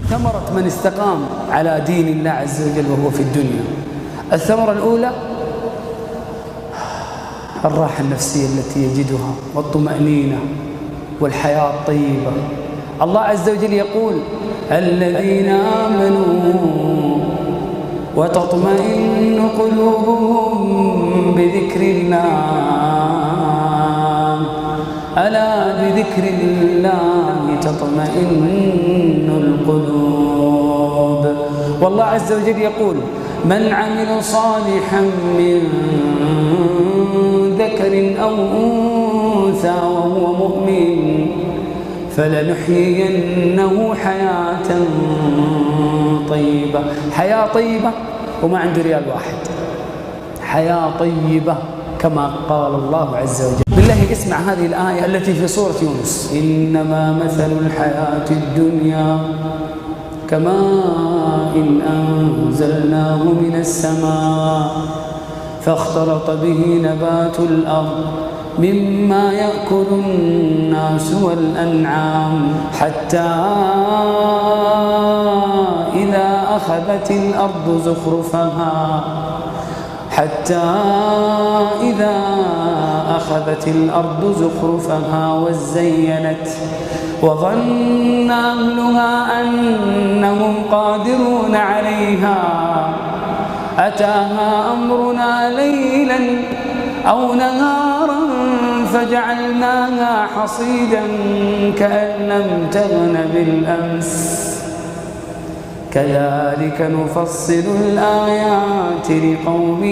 ثمرة من استقام على دين الله عز وجل وهو في الدنيا. الثمرة الأولى الراحة النفسية التي يجدها والطمأنينة والحياة الطيبة. الله عز وجل يقول: الذين آمنوا وتطمئن قلوبهم بذكر الله، ألا بذكر الله تطمئن القلوب. والله عز وجل يقول: من عمل صالحا من ذكر أو أنثى وهو مؤمن فلنحيينه حياة طيبة. حياة طيبة وما عنده ريال واحد، حياة طيبة كما قال الله عز وجل. بالله اسمع هذه الآية التي في سورة يونس: إنما مثل الحياة الدنيا كماء أنزلناه من السماء فاختلط به نبات الأرض مما يأكل الناس والأنعام حتى إذا أخذت الأرض زخرفها وزينت وظن أهلها أنهم قادرون عليها أتاها أمرنا ليلا أو نهارا فجعلناها حصيدا كأن لم تغن بالأمس كذلك نفصل الآيات لقوم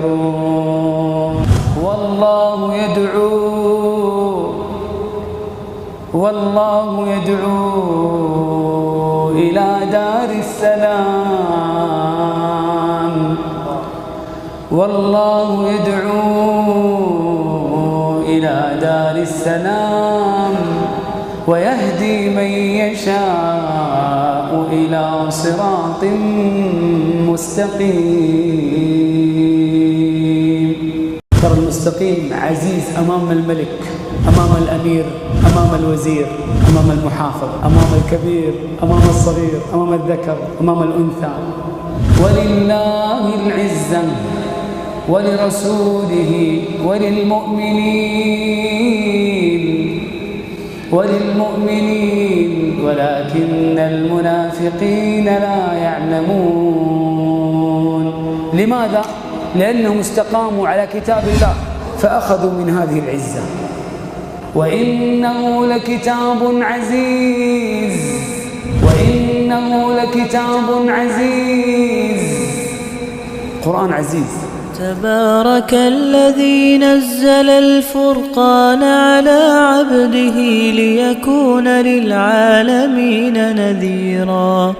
يتفكرون. والله يدعو إلى دار السلام، والله يدعو إلى دار السلام ويهدي من يشاء إلى صراط مستقيم. ترى المستقيم عزيز أمام الملك، أمام الأمير، أمام الوزير، أمام المحافظ، أمام الكبير، أمام الصغير، أمام الذكر، أمام الأنثى. ولله العزة ولرسوله وللمؤمنين ولكن المنافقين لا يعلمون. لماذا؟ لأنهم استقاموا على كتاب الله فأخذوا من هذه العزة. وإنه لكتاب عزيز، قرآن عزيز. تبارك الذي نزل الفرقان على عبده ليكون للعالمين نذيرا.